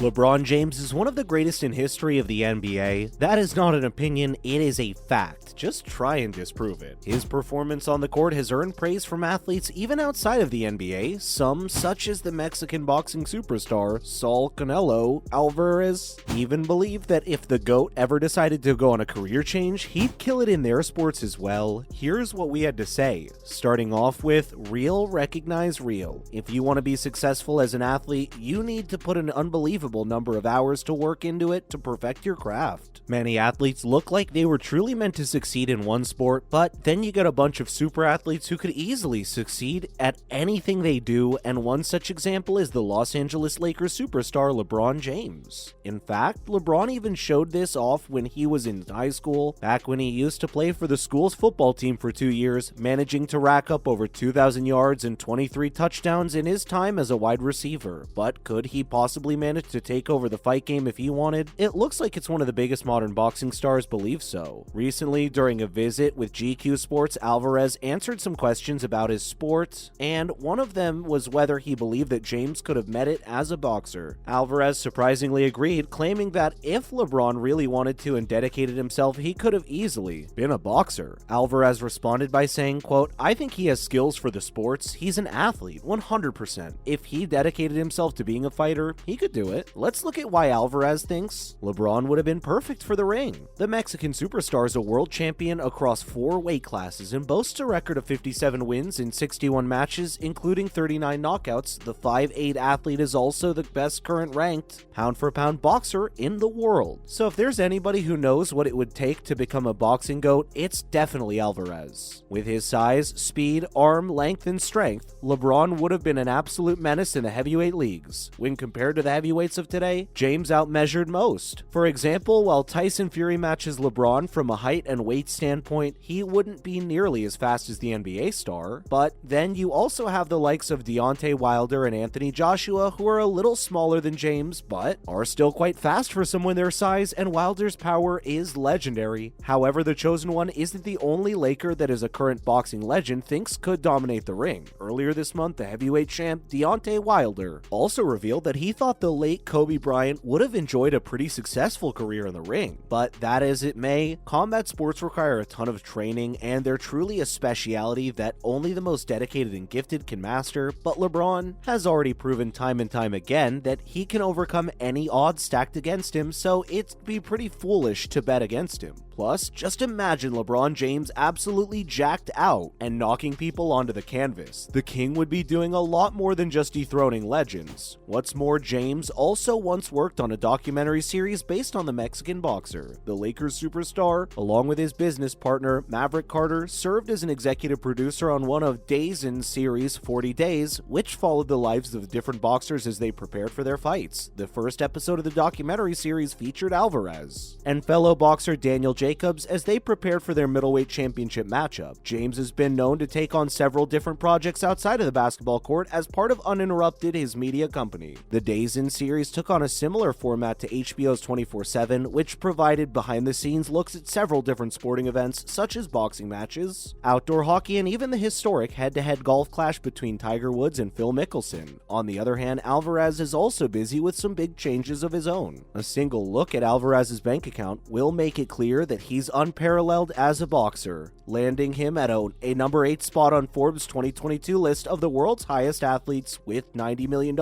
LeBron James is one of the greatest in history of the NBA. That is not an opinion, it is a fact. Just try and disprove it. His performance on the court has earned praise from athletes even outside of the NBA, some such as the Mexican boxing superstar Saul Canelo Alvarez even believe that if the GOAT ever decided to go on a career change, he'd kill it in their sports as well. Here's what we had to say, starting off with real recognize real. If you want to be successful as an athlete, you need to put an unbelievable number of hours to work into it to perfect your craft. Many athletes look like they were truly meant to succeed in one sport, but then you get a bunch of super athletes who could easily succeed at anything they do, and one such example is the Los Angeles Lakers superstar LeBron James. In fact, LeBron even showed this off when he was in high school, back when he used to play for the school's football team for 2 years, managing to rack up over 2,000 yards and 23 touchdowns in his time as a wide receiver. But could he possibly manage to take over the fight game if he wanted? It looks like it's one of the biggest modern boxing stars believe so. Recently, during a visit with GQ Sports, Alvarez answered some questions about his sport, and one of them was whether he believed that James could have met it as a boxer. Alvarez surprisingly agreed, claiming that if LeBron really wanted to and dedicated himself, he could have easily been a boxer. Alvarez responded by saying, quote, "I think he has skills for the sports. He's an athlete, 100%. If he dedicated himself to being a fighter, he could do it." Let's look at why Alvarez thinks LeBron would have been perfect for the ring. The Mexican superstar is a world champion across 4 weight classes and boasts a record of 57 wins in 61 matches, including 39 knockouts. The 5'8" athlete is also the best current ranked pound-for-pound boxer in the world. So if there's anybody who knows what it would take to become a boxing GOAT, it's definitely Alvarez. With his size, speed, arm length, and strength, LeBron would have been an absolute menace in the heavyweight leagues. When compared to the heavyweights of today, James outmeasured most. For example, while Tyson Fury matches LeBron from a height and weight standpoint, he wouldn't be nearly as fast as the NBA star. But then you also have the likes of Deontay Wilder and Anthony Joshua, who are a little smaller than James, but are still quite fast for someone their size, and Wilder's power is legendary. However, the chosen one isn't the only Laker that is a current boxing legend thinks could dominate the ring. Earlier this month, the heavyweight champ Deontay Wilder also revealed that he thought the late Kobe Bryant would have enjoyed a pretty successful career in the ring. But that as it may, combat sports require a ton of training, and they're truly a speciality that only the most dedicated and gifted can master. But LeBron has already proven time and time again that he can overcome any odds stacked against him, so it'd be pretty foolish to bet against him. Plus, just imagine LeBron James absolutely jacked out and knocking people onto the canvas. The king would be doing a lot more than just dethroning legends. What's more, James also once worked on a documentary series based on the Mexican boxer. The Lakers superstar, along with his business partner Maverick Carter, served as an executive producer on one of DAZN's series 40 Days, which followed the lives of different boxers as they prepared for their fights. The first episode of the documentary series featured Alvarez and fellow boxer Daniel Jacobs as they prepared for their middleweight championship matchup. James has been known to take on several different projects outside of the basketball court as part of Uninterrupted, his media company. The DAZN series took on a similar format to HBO's 24/7, which provided behind-the-scenes looks at several different sporting events such as boxing matches, outdoor hockey, and even the historic head-to-head golf clash between Tiger Woods and Phil Mickelson. On the other hand, Alvarez is also busy with some big changes of his own. A single look at Alvarez's bank account will make it clear that he's unparalleled as a boxer, landing him at a number 8 spot on Forbes' 2022 list of the world's highest athletes with $90 million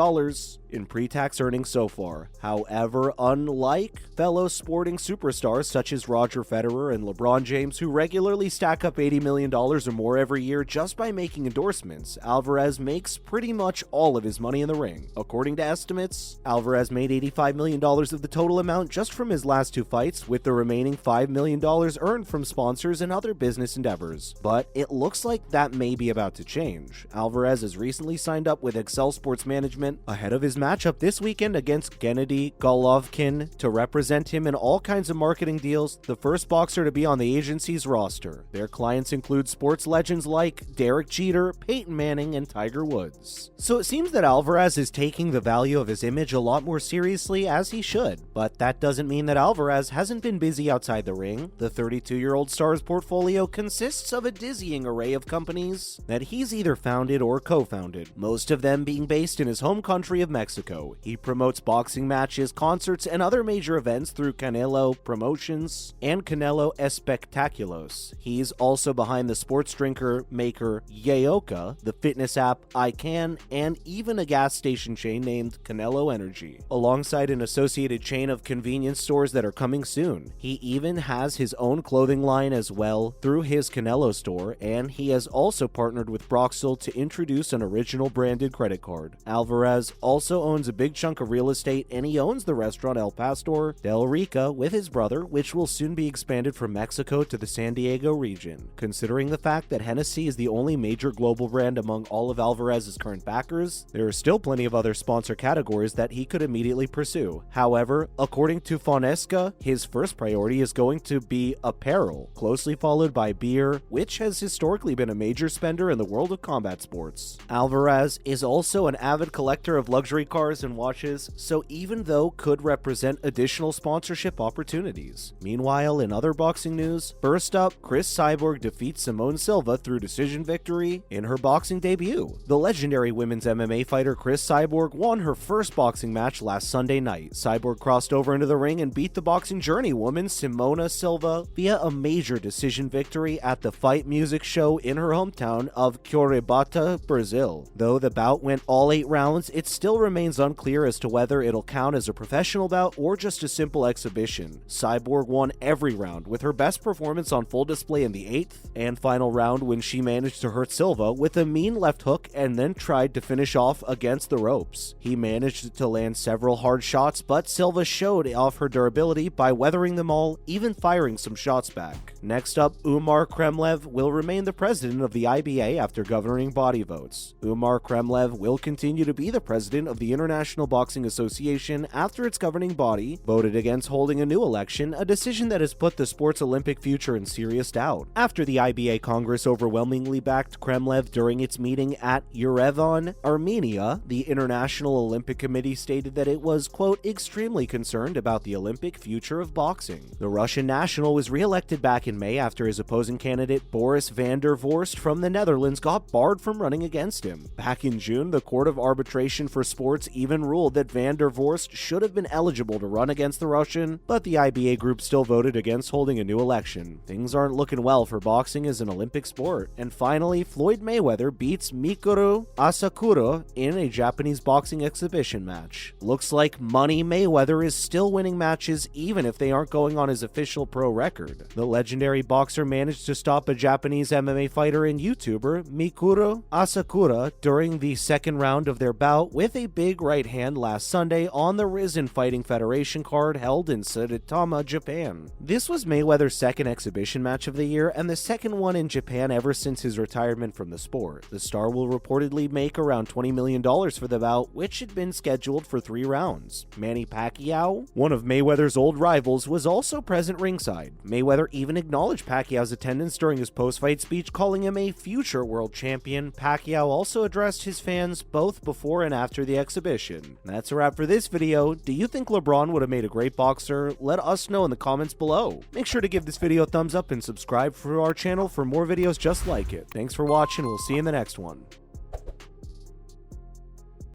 in pre-tax earnings so far. However, unlike fellow sporting superstars such as Roger Federer and LeBron James, who regularly stack up $80 million or more every year just by making endorsements, Alvarez makes pretty much all of his money in the ring. According to estimates, Alvarez made $85 million of the total amount just from his last 2 fights, with the remaining $5 million earned from sponsors and other business endeavors. But it looks like that may be about to change. Alvarez has recently signed up with Excel Sports Management ahead of his matchup this weekend against Gennady Golovkin to represent him in all kinds of marketing deals, the first boxer to be on the agency's roster. Their clients include sports legends like Derek Jeter, Peyton Manning, and Tiger Woods. So it seems that Alvarez is taking the value of his image a lot more seriously, as he should. But that doesn't mean that Alvarez hasn't been busy outside the ring. saying the 32-year-old star's portfolio consists of a dizzying array of companies that he's either founded or co-founded, most of them being based in his home country of Mexico. He promotes boxing matches, concerts, and other major events through Canelo Promotions and Canelo Espectáculos. He's also behind the sports drinker maker Yaoka, the fitness app iCan, and even a gas station chain named Canelo Energy, alongside an associated chain of convenience stores that are coming soon. He even has his own clothing line as well through his Canelo store, and he has also partnered with Broxel to introduce an original branded credit card. Alvarez also owns a big chunk of real estate, and he owns the restaurant El Pastor del Rica with his brother, which will soon be expanded from Mexico to the San Diego region. Considering the fact that Hennessy is the only major global brand among all of Alvarez's current backers, there are still plenty of other sponsor categories that he could immediately pursue. However, according to Fonesca, his first priority is going to be apparel, closely followed by beer, which has historically been a major spender in the world of combat sports. Alvarez is also an avid collector of luxury cars and watches, so even though could represent additional sponsorship opportunities. Meanwhile, in other boxing news, first up, Cris Cyborg defeats Simone Silva through decision victory in her boxing debut. The legendary women's MMA fighter Cris Cyborg won her first boxing match last Sunday night. Cyborg crossed over into the ring and beat the boxing journeywoman Simona Silva via a major decision victory at the Fight Music show in her hometown of Curitiba, Brazil. Though the bout went all 8 rounds, it still remains unclear as to whether it'll count as a professional bout or just a simple exhibition. Cyborg won every round, with her best performance on full display in the 8th and final round when she managed to hurt Silva with a mean left hook and then tried to finish off against the ropes. He managed to land several hard shots, but Silva showed off her durability by weathering them all, even firing some shots back. Next up, Umar Kremlev will remain the president of the IBA after governing body votes. Umar Kremlev will continue to be the president of the International Boxing Association after its governing body voted against holding a new election, a decision that has put the sport's Olympic future in serious doubt. After the IBA Congress overwhelmingly backed Kremlev during its meeting at Yerevan, Armenia, the International Olympic Committee stated that it was, quote, extremely concerned about the Olympic future of boxing. The Russian national was re-elected back in May after his opposing candidate Boris van der Vorst from the Netherlands got barred from running against him. Back in June, the Court of Arbitration for Sports even ruled that van der Vorst should have been eligible to run against the Russian, but the IBA group still voted against holding a new election. Things aren't looking well for boxing as an Olympic sport. And finally, Floyd Mayweather beats Mikuru Asakura in a Japanese boxing exhibition match. Looks like Money Mayweather is still winning matches even if they aren't going on his official pro record. The legendary boxer managed to stop a Japanese MMA fighter and YouTuber, Mikuru Asakura, during the second round of their bout with a big right hand last Sunday on the Risen Fighting Federation card held in Saitama, Japan. This was Mayweather's second exhibition match of the year and the second one in Japan ever since his retirement from the sport. The star will reportedly make around $20 million for the bout, which had been scheduled for 3 rounds. Manny Pacquiao, one of Mayweather's old rivals, was also present ringside. Mayweather even acknowledged Pacquiao's attendance during his post-fight speech, calling him a future world champion. Pacquiao also addressed his fans both before and after the exhibition. That's a wrap for this video. Do you think LeBron would have made a great boxer? Let us know in the comments below. Make sure to give this video a thumbs up and subscribe for our channel for more videos just like it. Thanks for watching. We'll see you in the next one.